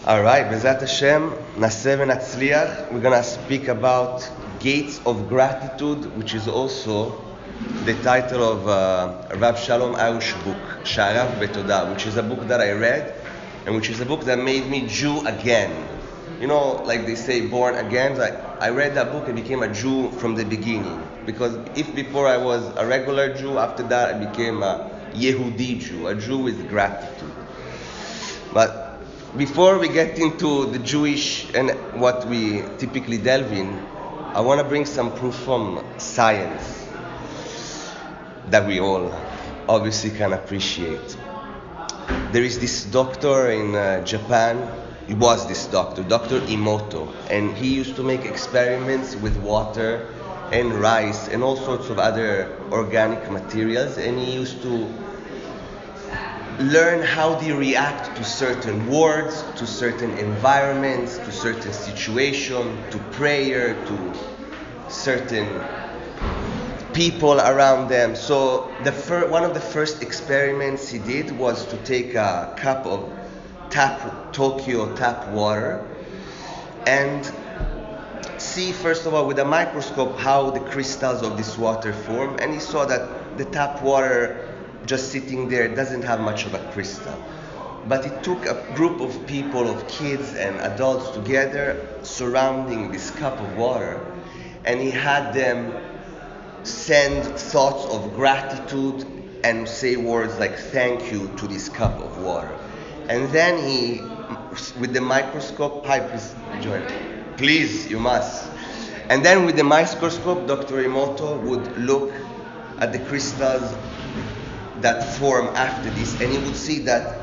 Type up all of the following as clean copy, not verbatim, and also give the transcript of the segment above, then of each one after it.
All right, Bezat Hashem, Naseh v'Natzliach. We're gonna speak about Gates of Gratitude, which is also the title of Rav Shalom Arush book, Sha'arav Betodah, which is a book that I read, and which is a book that made me Jew again. You know, like they say, born again. Like I read that book and became a Jew from the beginning. Because if before I was a regular Jew, after that I became a Yehudi Jew, a Jew with gratitude. But before we get into the Jewish and what we typically delve in, I want to bring some proof from science that we all obviously can appreciate. There is this doctor in Japan, he was this doctor, Dr. Emoto, and he used to make experiments with water and rice and all sorts of other organic materials, and he used to learn how they react to certain words, to certain environments, to certain situations, to prayer, to certain people around them. So one of the first experiments he did was to take a cup of Tokyo tap water and see, first of all, with a microscope how the crystals of this water form, and he saw that the tap water just sitting there doesn't have much of a crystal. But it took a group of people, of kids and adults together surrounding this cup of water, and he had them send thoughts of gratitude and say words like thank you to this cup of water. And then he, with the microscope, please join. Please, you must. And then with the microscope, Dr. Emoto would look at the crystals that form after this, and you would see that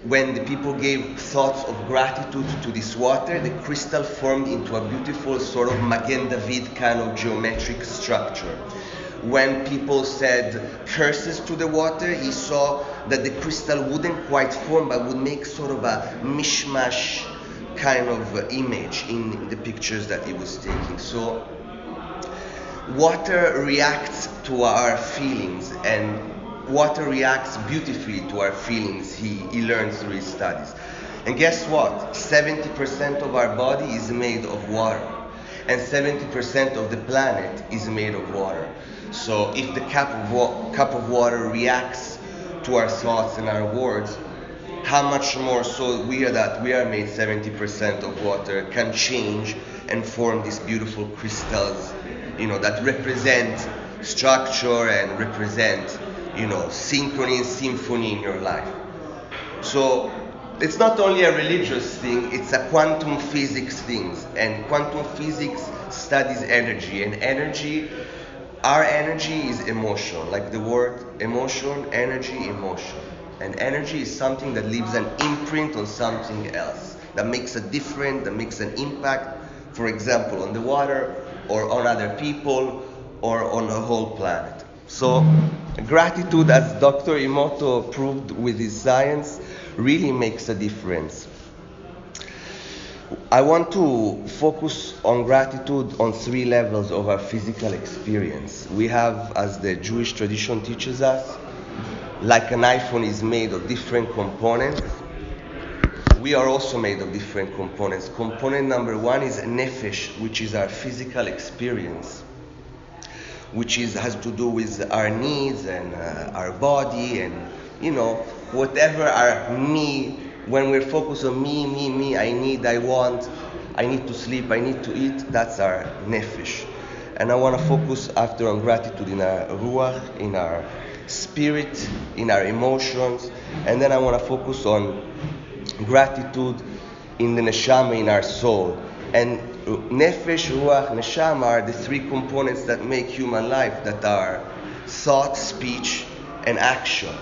when the people gave thoughts of gratitude to this water, the crystal formed into a beautiful sort of Magen David kind of geometric structure. When people said curses to the water, he saw that the crystal wouldn't quite form but would make sort of a mishmash kind of image in the pictures that he was taking. So water reacts to our feelings, and water reacts beautifully to our feelings, he learns through his studies. And guess what? 70% of our body is made of water, and 70% of the planet is made of water. So if the cup of water reacts to our thoughts and our words, how much more so we are made 70% of water, can change and form these beautiful crystals, that represent structure and represent, synchrony and symphony in your life. So it's not only a religious thing, it's a quantum physics thing. And quantum physics studies energy. And our energy is emotion. Like the word emotion, energy, emotion. And energy is something that leaves an imprint on something else, that makes a difference, that makes an impact, for example, on the water, or on other people, or on the whole planet. So gratitude, as Dr. Emoto proved with his science, really makes a difference. I want to focus on gratitude on 3 levels of our physical experience. We have, as the Jewish tradition teaches us, like an iPhone is made of different components, we are also made of different components. Component number 1 is nefesh, which is our physical experience, which has to do with our needs and our body and, whatever our me, when we're focused on me, I need, I want, I need to sleep, I need to eat, that's our nefesh. And I want to focus after on gratitude in our ruach, in our spirit, in our emotions, and then I want to focus on gratitude in the neshama, in our soul. And nefesh, ruach, neshama are the 3 components that make human life, that are thought, speech, and action.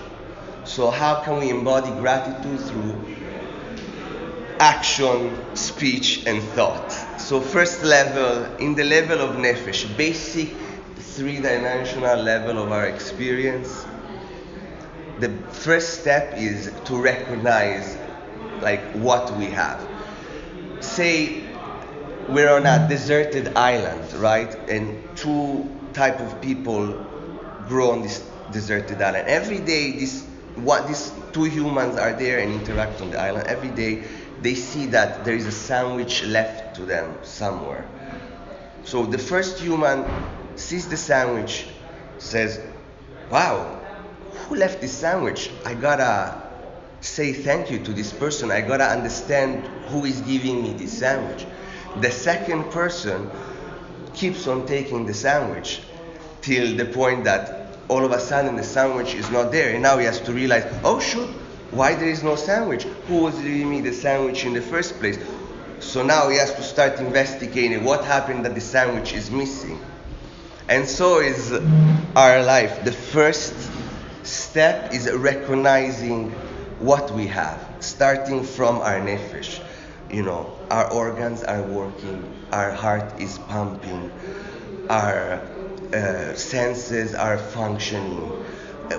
So how can we embody gratitude through action, speech, and thought? So first level, in the level of nefesh, basic 3-dimensional level of our experience, the first step is to recognize what we have. Say we're on a deserted island, right? And 2 type of people grow on this deserted island. Every day these 2 humans are there and interact on the island. Every day they see that there is a sandwich left to them somewhere. So the first human sees the sandwich, says, wow, who left this sandwich? I gotta say thank you to this person. I gotta understand who is giving me this sandwich. The second person keeps on taking the sandwich till the point that all of a sudden the sandwich is not there, and now he has to realize, oh shoot, why there is no sandwich? Who was giving me the sandwich in the first place? So now he has to start investigating what happened that the sandwich is missing. And so is our life. The first step is recognizing what we have, starting from our nefesh. Our organs are working, our heart is pumping, our senses are functioning.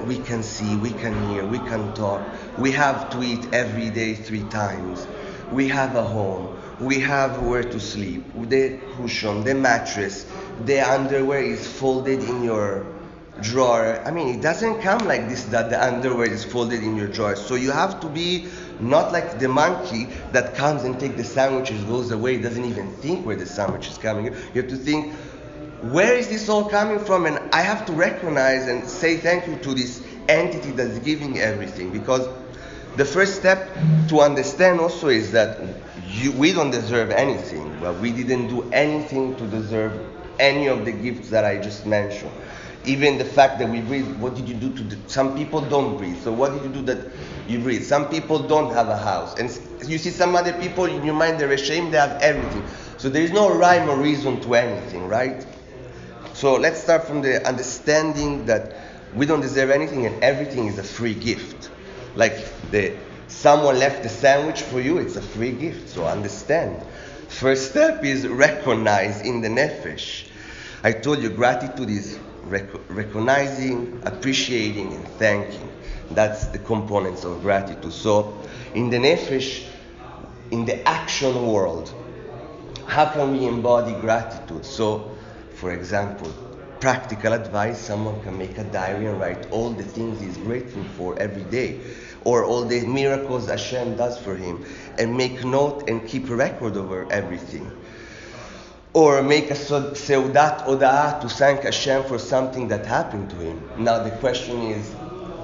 We can see, we can hear, we can talk. We have to eat every day 3 times. We have a home. We have where to sleep. The cushion, the mattress, the underwear is folded in your drawer. I mean, it doesn't come like this that the underwear is folded in your drawer. So you have to be not like the monkey that comes and takes the sandwiches, goes away, doesn't even think where the sandwich is coming. You have to think, where is this all coming from? And I have to recognize and say thank you to this entity that's giving everything. Because the first step to understand also is that we don't deserve anything. But we didn't do anything to deserve any of the gifts that I just mentioned. Even the fact that we breathe, what did you do some people don't breathe, so what did you do that you breathe? Some people don't have a house, and you see some other people in your mind, they're ashamed, they have everything. So there is no rhyme or reason to anything, right? So let's start from the understanding that we don't deserve anything and everything is a free gift. Like someone left the sandwich for you, it's a free gift, so understand. First step is recognize in the nefesh. I told you gratitude is recognizing, appreciating, and thanking. That's the components of gratitude. So in the nefesh, in the action world, how can we embody gratitude? So, for example, practical advice, someone can make a diary and write all the things he's grateful for every day, or all the miracles Hashem does for him, and make note and keep a record over everything. Or make a seudat oda'ah to thank Hashem for something that happened to him. Now the question is,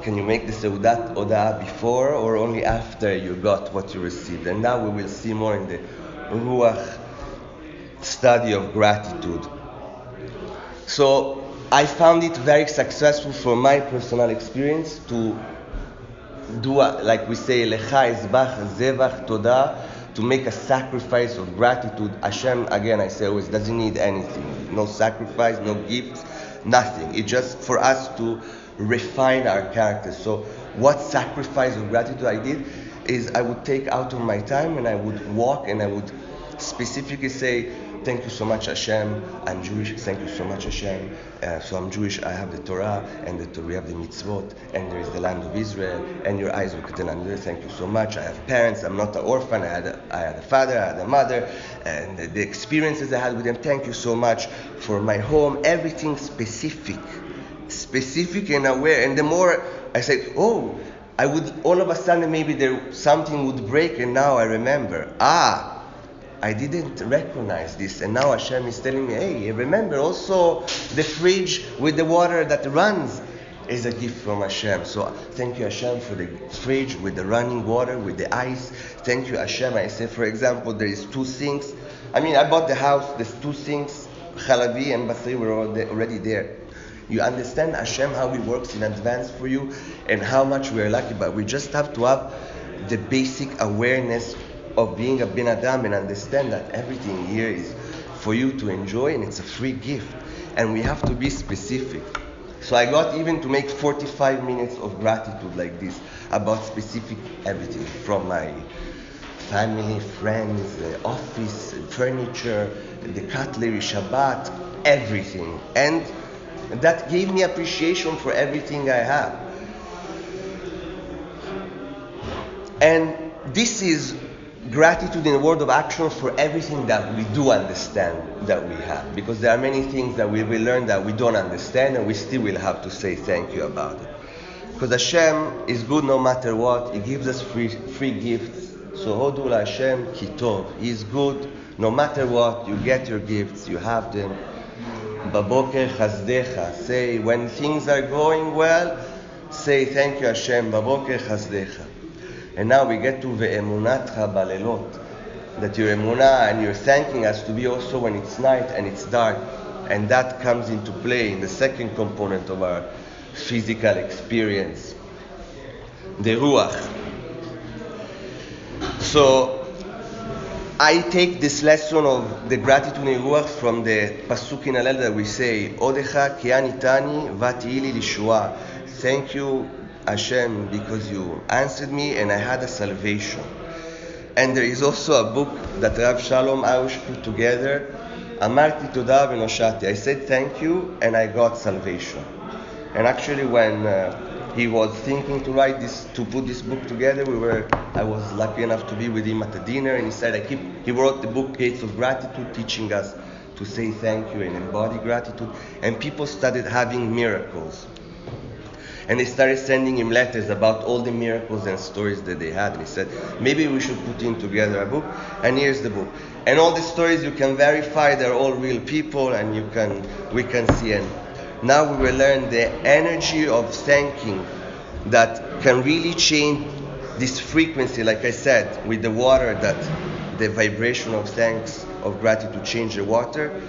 can you make the seudat oda'ah before or only after you got what you received? And now we will see more in the Ruach study of gratitude. So I found it very successful for my personal experience to do, like we say, lecha ezbach zevach todah, to make a sacrifice of gratitude. Hashem, again, I say always, doesn't need anything. No sacrifice, no gifts, nothing. It's just for us to refine our character. So what sacrifice of gratitude I did is I would take out of my time and I would walk and I would specifically say, thank you so much Hashem, I'm Jewish, thank you so much Hashem, so I'm Jewish, I have the Torah, and we have the mitzvot, and there is the land of Israel, and your eyes look at the land of Israel, thank you so much, I have parents, I'm not an orphan, I had a father, I had a mother, and the experiences I had with them, thank you so much for my home, everything specific and aware. And the more I said, oh, I would, all of a sudden maybe something would break, and now I remember, I didn't recognize this, and now Hashem is telling me, hey, remember also the fridge with the water that runs is a gift from Hashem. So thank you Hashem for the fridge with the running water, with the ice. Thank you Hashem. I say, for example, there is 2 sinks. I bought the house, there's 2 sinks, Chalavi and Basri were already there. You understand Hashem, how He works in advance for you, and how much we are lucky, but we just have to have the basic awareness of being a Ben Adam and understand that everything here is for you to enjoy, and it's a free gift, and we have to be specific. So I got even to make 45 minutes of gratitude like this about specific everything, from my family, friends, the office, furniture, the cutlery, Shabbat, everything. And that gave me appreciation for everything I have. And this is gratitude in a word of action for everything that we do understand that we have. Because there are many things that we will learn that we don't understand, and we still will have to say thank you about it. Because Hashem is good no matter what. He gives us free gifts. So Hodu Hashem Kitov. He's good. No matter what, you get your gifts, you have them. Baboker Chazdecha. Say when things are going well, say thank you Hashem. Baboker Chazdecha. And now we get to Ve'emunatcha Balelot. That your emunah and your thanking has to be also when it's night and it's dark. And that comes into play in the second component of our physical experience. The Ruach. So I take this lesson of the gratitude in Ruach from the Pasuk in Hallel that we say, Odecha ki anitani vatiili lishua. Thank you, Hashem, because you answered me and I had a salvation. And there is also a book that Rav Shalom Aush put together, Amarti Toda V'Noshati. I said thank you and I got salvation. And actually when he was thinking to write this, to put this book together, I was lucky enough to be with him at a dinner, and he said he wrote the book Gates of Gratitude, teaching us to say thank you and embody gratitude. And people started having miracles. And they started sending him letters about all the miracles and stories that they had. And he said, maybe we should put in together a book. And here's the book. And all the stories you can verify, they're all real people, and we can see. And now we will learn the energy of thanking that can really change this frequency, like I said, with the water, that the vibration of thanks, of gratitude change the water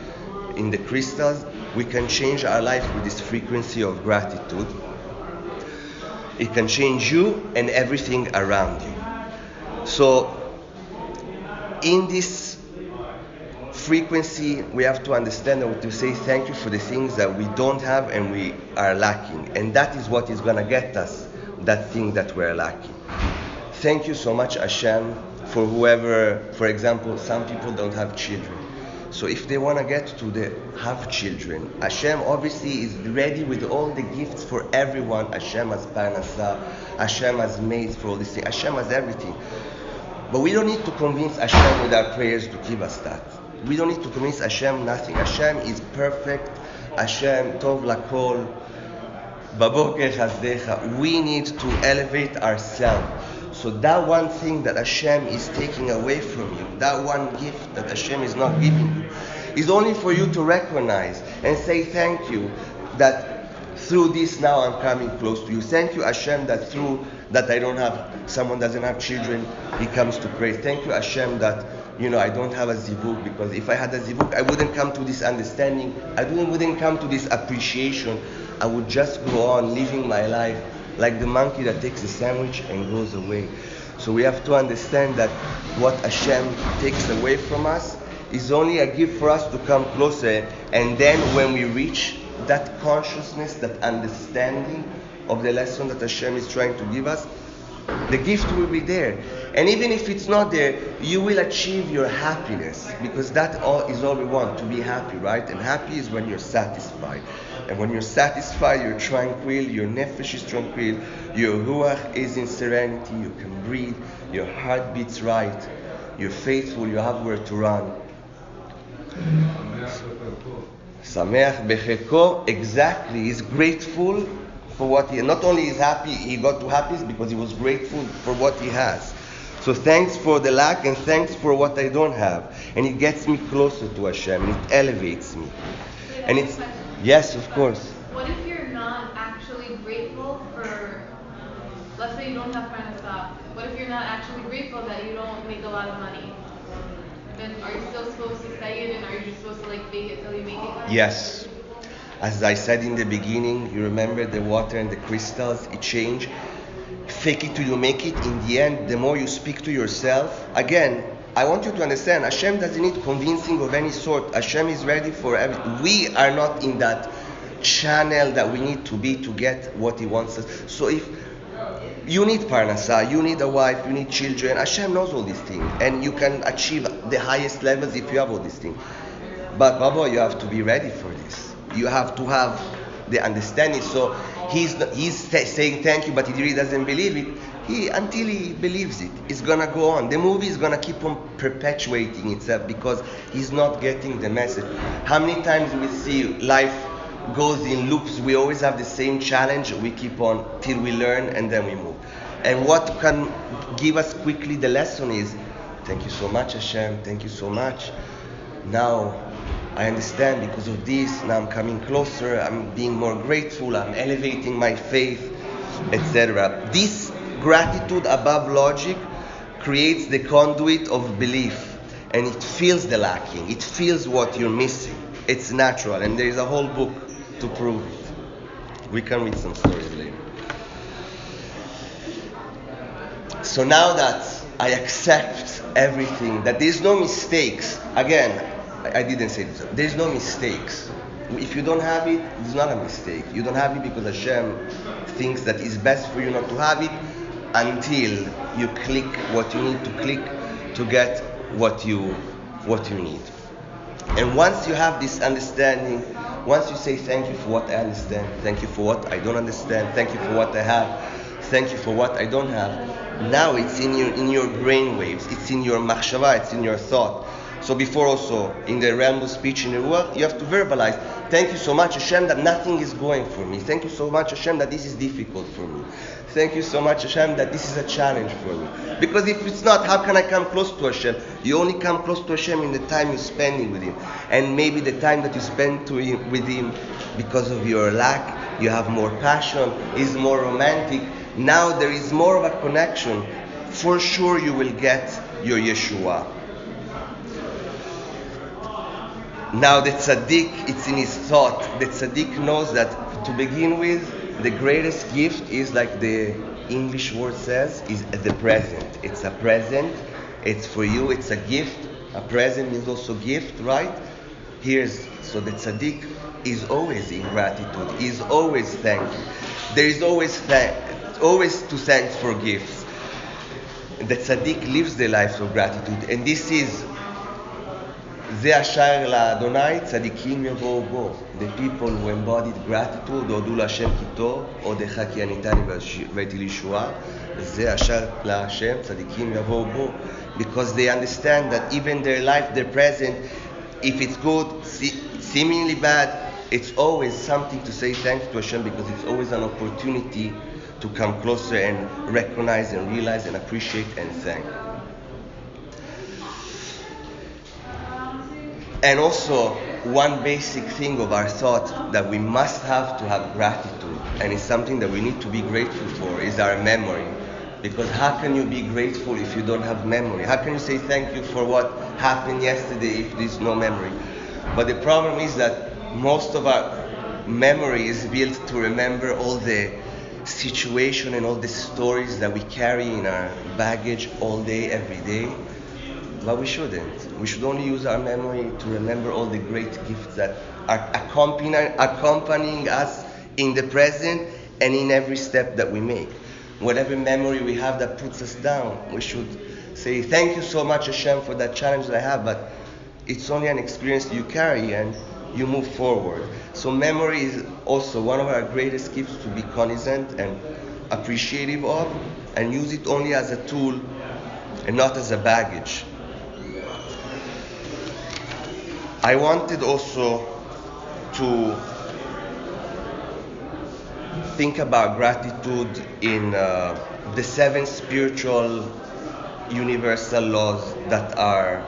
in the crystals. We can change our life with this frequency of gratitude. It can change you and everything around you. So in this frequency, we have to understand that to say thank you for the things that we don't have and we are lacking. And that is what is going to get us that thing that we're lacking. Thank you so much, Hashem, for whoever, for example, some people don't have children. So if they want to get to have children, Hashem obviously is ready with all the gifts for everyone. Hashem has parnasa, Hashem has maids for all these things, Hashem has everything. But we don't need to convince Hashem with our prayers to give us that. We don't need to convince Hashem nothing. Hashem is perfect. Hashem tov lakol. Baboker chazdecha. We need to elevate ourselves. So that one thing that Hashem is taking away from you, that one gift that Hashem is not giving you, is only for you to recognize and say thank you that through this now I'm coming close to you. Thank you, Hashem, that through that someone doesn't have children, he comes to pray. Thank you, Hashem, that I don't have a zivug, because if I had a zivug, I wouldn't come to this understanding. I wouldn't come to this appreciation. I would just go on living my life like the monkey that takes a sandwich and goes away. So we have to understand that what Hashem takes away from us is only a gift for us to come closer. And then when we reach that consciousness, that understanding of the lesson that Hashem is trying to give us, the gift will be there. And even if it's not there, you will achieve your happiness, because that is all we want, to be happy, right? And happy is when you're satisfied. And when you're satisfied, you're tranquil, your nefesh is tranquil, your ruach is in serenity, you can breathe, your heart beats right, you're faithful, you have where to run. Sameach becheko, exactly, he's grateful for what he, not only is happy, he got to happiness because he was grateful for what he has. So thanks for the lack and thanks for what I don't have. And it gets me closer to Hashem, and it elevates me. And it's, yes, of course. What if you're not actually grateful for, let's say you don't have parnasa, what if you're not actually grateful that you don't make a lot of money? Then are you still supposed to say it, and are you just supposed to fake it till you make it? Yes. As I said in the beginning, you remember the water and the crystals, it change. Fake it till you make it. In the end, the more you speak to yourself, again, I want you to understand, Hashem doesn't need convincing of any sort. Hashem is ready for everything. We are not in that channel that we need to be to get what He wants us. So if you need parnasa, you need a wife, you need children, Hashem knows all these things. And you can achieve the highest levels if you have all these things. But Baba, you have to be ready for this. You have to have the understanding. So he's saying thank you, but he really doesn't believe it. Until he believes it, it's gonna go on. The movie is gonna keep on perpetuating itself because he's not getting the message. How many times we see life goes in loops? We always have the same challenge. We keep on till we learn and then we move. And what can give us quickly the lesson is, thank you so much, Hashem, thank you so much. Now I understand because of this, now I'm coming closer, I'm being more grateful, I'm elevating my faith, etc. This gratitude above logic creates the conduit of belief, and it feels the lacking, it feels what you're missing. It's natural, and there is a whole book to prove it. We can read some stories later. So now that I accept everything, that there's no mistakes, again, I didn't say this, there's no mistakes. If you don't have it, it's not a mistake. You don't have it because Hashem thinks that it's best for you not to have it until you click what you need to click to get what you need. And once you have this understanding, once you say thank you for what I understand, thank you for what I don't understand, thank you for what I have, thank you for what I don't have, now it's in your brain waves, it's in your machshava, it's in your thought. So before also, in the realm of speech in the world, you have to verbalize, thank you so much Hashem that nothing is going for me. Thank you so much Hashem that this is difficult for me. Thank you so much Hashem that this is a challenge for me. Because if it's not, how can I come close to Hashem? You only come close to Hashem in the time you're spending with Him. And maybe the time that you spend with Him, because of your lack, you have more passion, is more romantic. Now there is more of a connection. For sure you will get your Yeshua. Now the tzaddik, it's in his thought. The tzaddik knows that to begin with, the greatest gift is, like the English word says, is the present. It's a present. It's for you. It's a gift. A present means also gift, right? So the tzaddik is always in gratitude. Is always thankful. There is always to thank for gifts. The tzaddik lives the life of gratitude, and this is זה השער לאדוני, צדיקים יבואו בו. The people who embodied gratitude, הודו להשם כי טוב, הודך כי עניתני והבאתי לישועה. זה השער להשם, צדיקים יבואו בו. Because they understand that even their life, their present, if it's good, seemingly bad, it's always something to say thanks to Hashem, because it's always an opportunity to come closer and recognize and realize and appreciate and thank. And also, one basic thing of our thought that we must have to have gratitude, and it's something that we need to be grateful for, is our memory. Because how can you be grateful if you don't have memory? How can you say thank you for what happened yesterday if there's no memory? But the problem is that most of our memory is built to remember all the situation and all the stories that we carry in our baggage all day, every day. But we shouldn't. We should only use our memory to remember all the great gifts that are accompanying us in the present and in every step that we make. Whatever memory we have that puts us down, we should say, thank you so much Hashem for that challenge that I have, but it's only an experience you carry and you move forward. So memory is also one of our greatest gifts to be cognizant and appreciative of, and use it only as a tool and not as a baggage. I wanted also to think about gratitude in the 7 spiritual universal laws that are,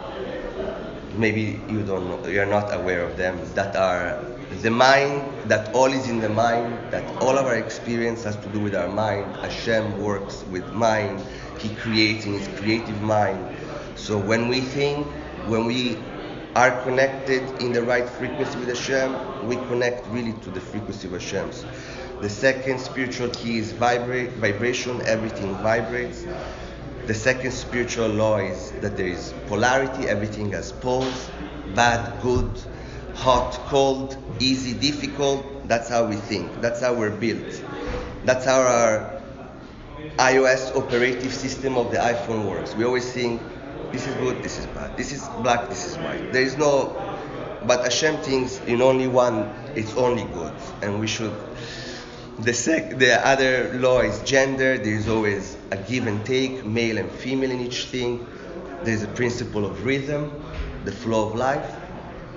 maybe you don't know, you're not aware of them, that are the mind, that all is in the mind, that all of our experience has to do with our mind. Hashem works with mind. He creates in his creative mind. So when we think, when we are connected in the right frequency with Hashem, we connect really to the frequency of Hashem. The second spiritual key is vibration. Everything vibrates. The second spiritual law is that there is polarity. Everything has poles, bad, good, hot, cold, easy, difficult. That's how we think. That's how we're built. That's how our iOS operative system of the iPhone works. We always think, this is good, this is bad, this is black, this is white. There is no, but Hashem thinks in only one, it's only good, and we should. The other law is gender. There is always a give and take, male and female in each thing. There is a principle of rhythm, the flow of life.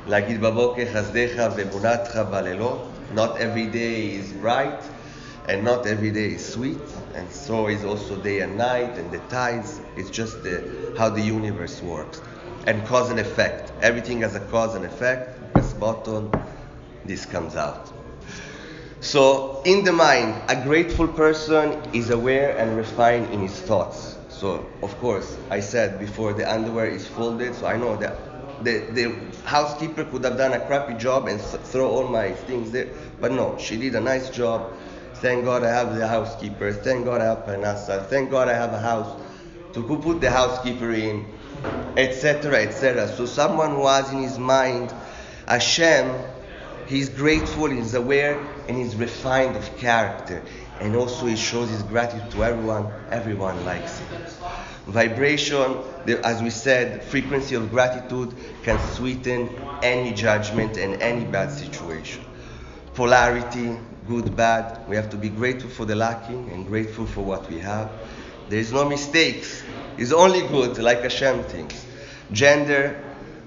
להגיד בבוקר חסדך ואמונתך בלילות. Not every day is bright, and not every day is sweet, and so is also day and night and the tides. It's just how the universe works. And cause and effect. Everything has a cause and effect. Press button, this comes out. So, in the mind, a grateful person is aware and refined in his thoughts. So, of course, I said before the underwear is folded, so I know that the housekeeper could have done a crappy job and throw all my things there, but no, she did a nice job. Thank God I have the housekeeper. Thank God I have Parnassa. Thank God I have a house to put the housekeeper in, etc., etc. So, someone who has in his mind Hashem, he's grateful, he's aware, and he's refined of character. And also he shows his gratitude to everyone likes it. Vibration, as we said, frequency of gratitude can sweeten any judgment and any bad situation. Polarity, good, bad, we have to be grateful for the lacking and grateful for what we have. There is no mistakes, it's only good, like Hashem thinks. Gender,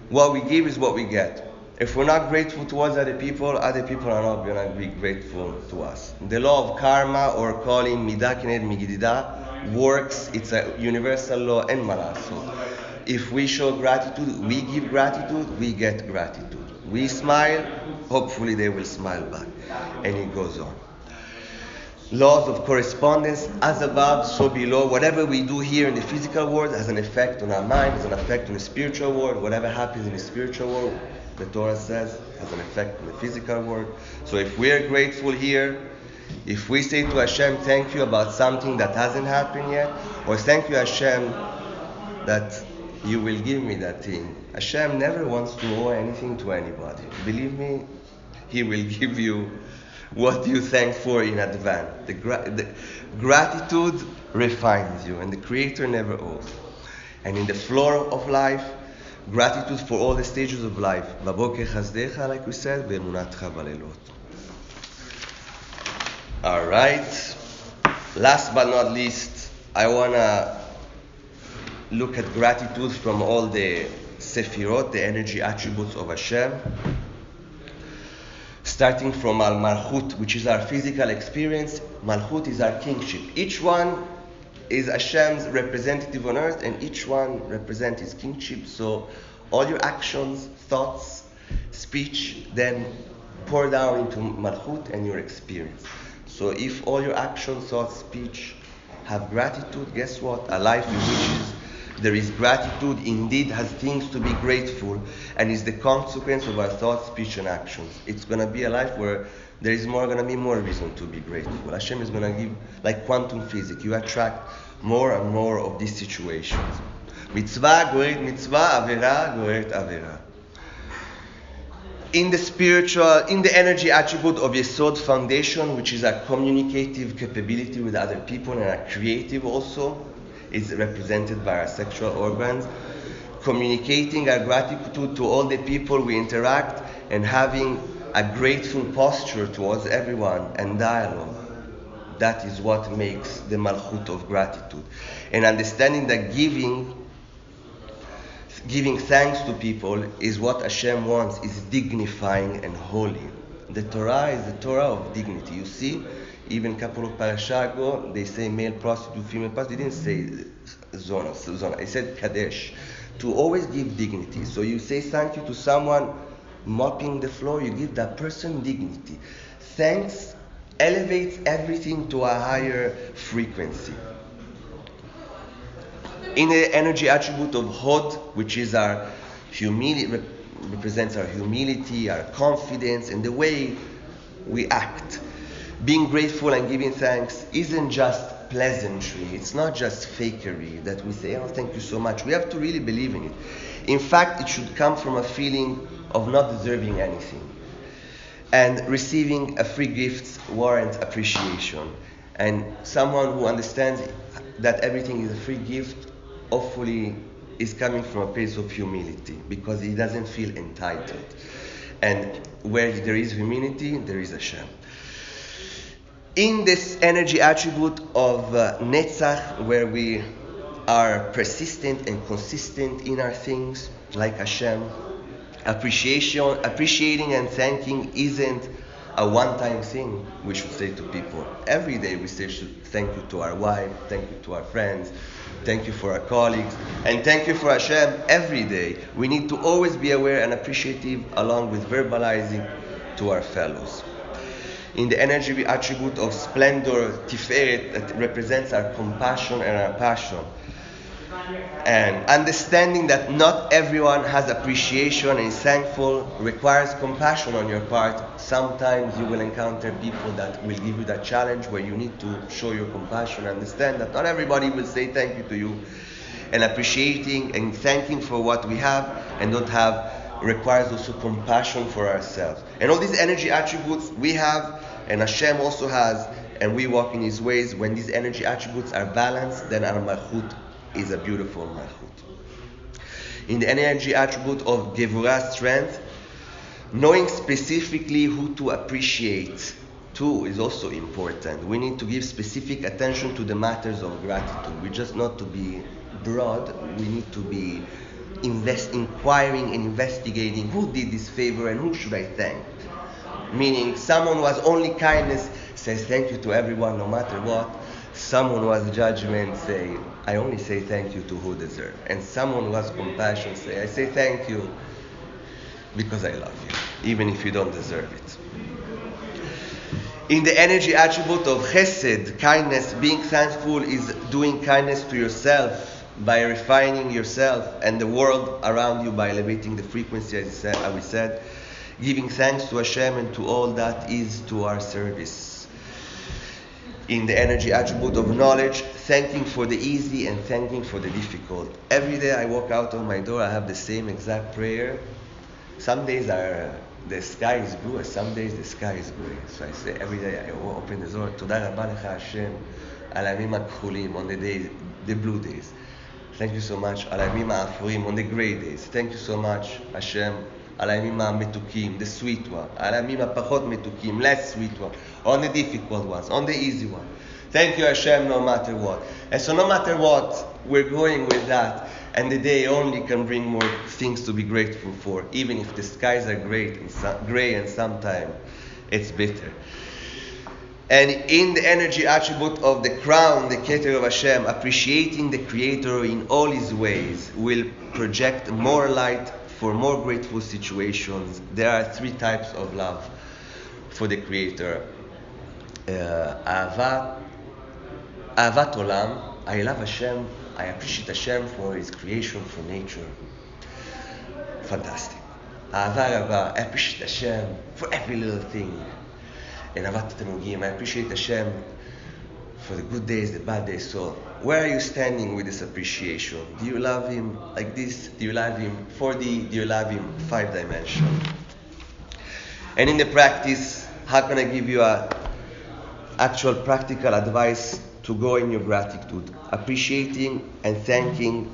what we give is what we get. If we're not grateful towards other people are not going to be grateful to us. The law of karma, or calling midah keneged midah, works. It's a universal law and malasso. If we show gratitude, we give gratitude, we get gratitude. We smile, hopefully they will smile back. And it goes on. Laws of correspondence, as above, so below. Whatever we do here in the physical world has an effect on our mind, has an effect on the spiritual world. Whatever happens in the spiritual world, the Torah says, has an effect on the physical world. So if we're grateful here, if we say to Hashem, thank you about something that hasn't happened yet, or thank you Hashem that you will give me that thing. Hashem never wants to owe anything to anybody. Believe me, He will give you what you thank for in advance. The gratitude refines you, and the Creator never owes. And in the floor of life, gratitude for all the stages of life. Baboker chazdecha, like we said, be'emunatcha balelot. All right. Last but not least, I wanna look at gratitude from all the sefirot, the energy attributes of Hashem. Starting from Al-Malchut, which is our physical experience. Malchut is our kingship. Each one is Hashem's representative on earth, and each one represents his kingship. So all your actions, thoughts, speech, then pour down into Malchut and your experience. So if all your actions, thoughts, speech have gratitude, guess what? A life in which there is gratitude indeed has things to be grateful, and is the consequence of our thoughts, speech, and actions. It's going to be a life where there is going to be more reason to be grateful. Hashem is going to give, like quantum physics, you attract more and more of these situations. Mitzvah goeret mitzvah, avera goeret avera. In the energy attribute of Yesod foundation, which is a communicative capability with other people and a creative also, is represented by our sexual organs, communicating our gratitude to all the people we interact, and having a grateful posture towards everyone and dialogue. That is what makes the Malchut of gratitude. And understanding that giving thanks to people is what Hashem wants, is dignifying and holy. The Torah is the Torah of dignity. You see, even a couple of parashah ago, they say male prostitute, female prostitute. They didn't say zona. They said kadesh. To always give dignity. So you say thank you to someone mopping the floor, you give that person dignity. Thanks elevates everything to a higher frequency. In the energy attribute of Hod, which is our humility, represents our humility, our confidence, and the way we act. Being grateful and giving thanks isn't just pleasantry. It's not just fakery that we say, oh, thank you so much. We have to really believe in it. In fact, it should come from a feeling of not deserving anything. And receiving a free gift warrants appreciation. And someone who understands that everything is a free gift, hopefully is coming from a place of humility, because he doesn't feel entitled. And where there is humility, there is Hashem. In this energy attribute of Netzach, where we are persistent and consistent in our things, like Hashem, appreciating and thanking isn't a one-time thing we should say to people. Every day we say thank you to our wife, thank you to our friends, thank you for our colleagues, and thank you for Hashem every day. We need to always be aware and appreciative along with verbalizing to our fellows. In the energy attribute of splendor, tiferet, that represents our compassion and our passion, and understanding that not everyone has appreciation and is thankful requires compassion on your part. Sometimes you will encounter people that will give you that challenge where you need to show your compassion and understand that not everybody will say thank you to you. And appreciating and thanking for what we have and don't have requires also compassion for ourselves. And all these energy attributes we have and Hashem also has, and we walk in His ways. When these energy attributes are balanced, then our malchut is a beautiful malchut. In the energy attribute of Gevurah, strength, knowing specifically who to appreciate too is also important. We need to give specific attention to the matters of gratitude. We just not to be broad, we need to be inquiring and investigating who did this favor and who should I thank. Meaning someone who has only kindness says thank you to everyone no matter what. Someone who has judgment say, I only say thank you to who deserve. And someone who has compassion say, I say thank you because I love you, even if you don't deserve it. In the energy attribute of chesed, kindness, being thankful is doing kindness to yourself by refining yourself and the world around you by elevating the frequency, as we said, giving thanks to Hashem and to all that is to our service. In the energy attribute of knowledge, thanking for the easy and thanking for the difficult. Every day I walk out of my door, I have the same exact prayer. Some days the sky is blue, and some days the sky is gray. So I say every day I open the door, Toda Rabba Lecha Hashem, al ayamim hakchulim, on the blue days. Thank you so much, al ayamim ha'afurim, on the gray days. Thank you so much, Hashem, על הימים המתוקים, the sweet one, על הימים הפחות מתוקים, less sweet one, on the difficult ones, on the easy one. Thank you Hashem no matter what. And so no matter what, we're going with that, and the day only can bring more things to be grateful for, even if the skies are gray and sometimes it's bitter. And in the energy attribute of the crown, the Keter of Hashem, appreciating the Creator in all His ways will project more light for more grateful situations. There are three types of love for the Creator. Ahavat Olam, I love Hashem, I appreciate Hashem for His creation, for nature. Fantastic. Ahavat Rabba, I appreciate Hashem for every little thing. And Ahavat Tanugim, I appreciate Hashem for the good days, the bad days. So, where are you standing with this appreciation? Do you love Him like this? Do you love Him 4D? Do you love Him 5 dimension? And in the practice, how can I give you a actual practical advice to go in your gratitude? Appreciating and thanking.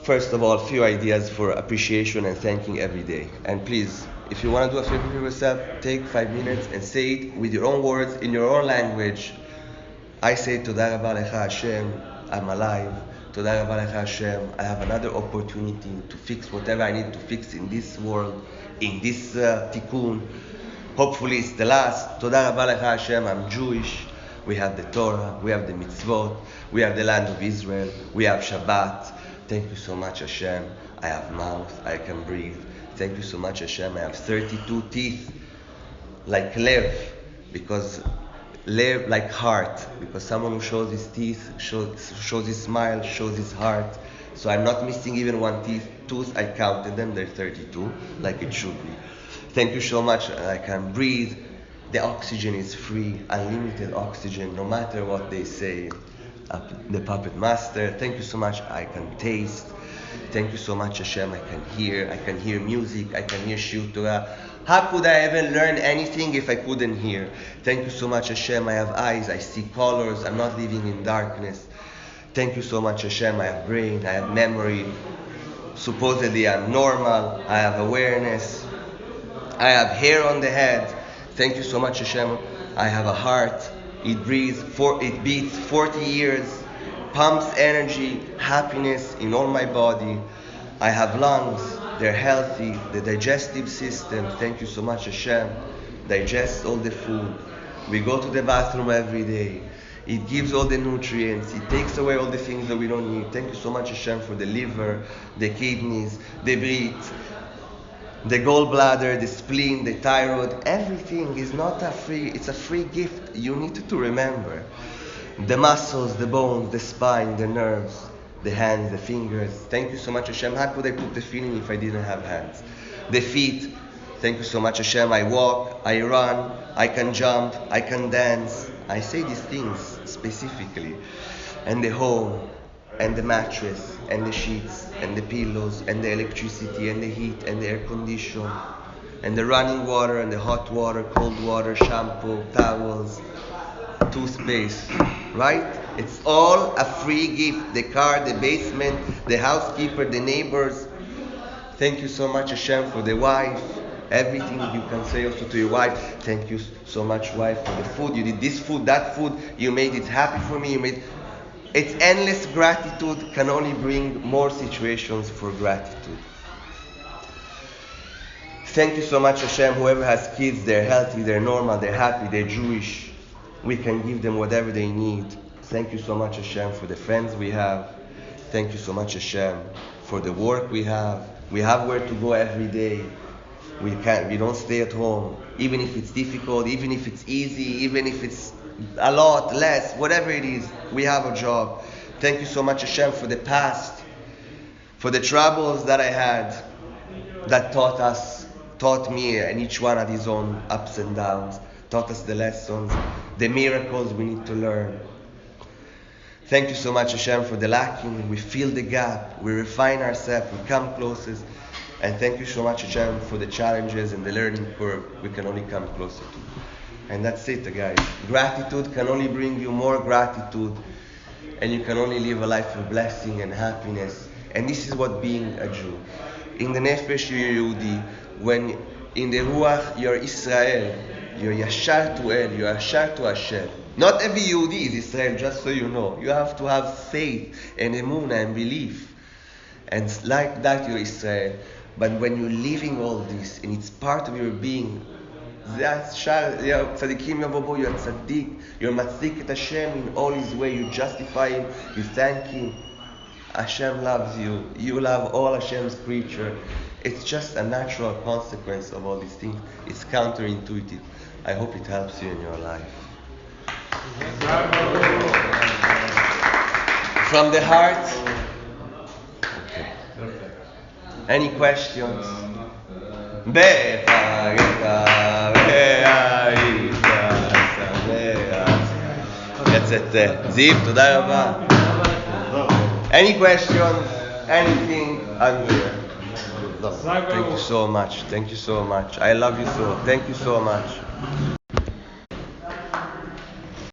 First of all, a few ideas for appreciation and thanking every day. And please, if you want to do a favor for yourself, take 5 minutes and say it with your own words, in your own language. I say, Toda Rabba Lecha Hashem, I'm alive. Toda Rabba Lecha Hashem, I have another opportunity to fix whatever I need to fix in this world, in this tikkun. Hopefully it's the last. Toda Rabba Lecha Hashem, I'm Jewish. We have the Torah, we have the mitzvot, we have the land of Israel, we have Shabbat. Thank you so much Hashem, I have mouth, I can breathe. Thank you so much Hashem, I have 32 teeth, like lev, because lev like heart, because someone who shows his teeth, shows his smile, shows his heart. So I'm not missing even one tooth, I counted them, they're 32, like it should be. Thank you so much, I can breathe. The oxygen is free, unlimited oxygen, no matter what they say. The puppet master, thank you so much, I can taste. Thank you so much Hashem, I can hear music, I can hear Shiur Torah. How could I ever learn anything if I couldn't hear? Thank you so much Hashem, I have eyes, I see colors, I'm not living in darkness. Thank you so much Hashem, I have brain, I have memory. Supposedly I'm normal, I have awareness, I have hair on the head. Thank you so much Hashem, I have a heart, it beats 40 years, pumps energy, happiness in all my body. I have lungs, they're healthy, the digestive system, thank you so much Hashem. digests all the food. We go to the bathroom every day. It gives all the nutrients. It takes away all the things that we don't need. Thank you so much, Hashem, for the liver, the kidneys, the breath, the gallbladder, the spleen, the thyroid. Everything is not a free, it's a free gift. You need to remember. The muscles, the bones, the spine, the nerves, the hands, the fingers. Thank you so much, Hashem. How could I put the feeling if I didn't have hands? The feet. Thank you so much, Hashem. I walk, I run, I can jump, I can dance. I say these things specifically. And the home, and the mattress, and the sheets, and the pillows, and the electricity, and the heat, and the air condition, and the running water, and the hot water, cold water, shampoo, towels, toothpaste, right? It's all a free gift. The car, the basement, the housekeeper, the neighbors. Thank you so much, Hashem, for the wife. Everything you can say also to your wife. Thank you so much, wife, for the food. You did this food, that food. You made it happy for me. You made. It's endless gratitude can only bring more situations for gratitude. Thank you so much, Hashem. Whoever has kids, they're healthy, they're normal, they're happy, they're Jewish. We can give them whatever they need. Thank you so much, Hashem, for the friends we have. Thank you so much, Hashem, for the work we have. We have where to go every day. We don't stay at home. Even if it's difficult, even if it's easy, even if it's a lot, less, whatever it is, we have a job. Thank you so much, Hashem, for the past, for the troubles that I had, that taught me, and each one had his own ups and downs, taught us the lessons, the miracles we need to learn. Thank you so much, Hashem, for the lacking. We fill the gap, we refine ourselves, we come closest. And thank you so much, Hashem, for the challenges and the learning curve we can only come closer to. And that's it, guys. Gratitude can only bring you more gratitude, and you can only live a life of blessing and happiness. And this is what being a Jew. In the Nefesh, you're Yehudi. When in the Ruach, you're Israel. You're Yashar to El. You're Yashar to Hashem. Not every Yehudi is Israel, just so you know. You have to have faith and emunah and belief. And like that, you're Israel. But when you're living all this, and it's part of your being, that's tzaddikim yavobo, you're tzaddik, you're matzik et Hashem in all His way, you justify Him, you thank Him. Hashem loves you, you love all Hashem's creature. It's just a natural consequence of all these things. It's counterintuitive. I hope it helps you in your life. From the heart. Okay. Any questions? That's it. Ziv, תודה רבה. Any questions? Anything? I'm here. Thank you so much. Thank you so much. I love you so. Thank you so much.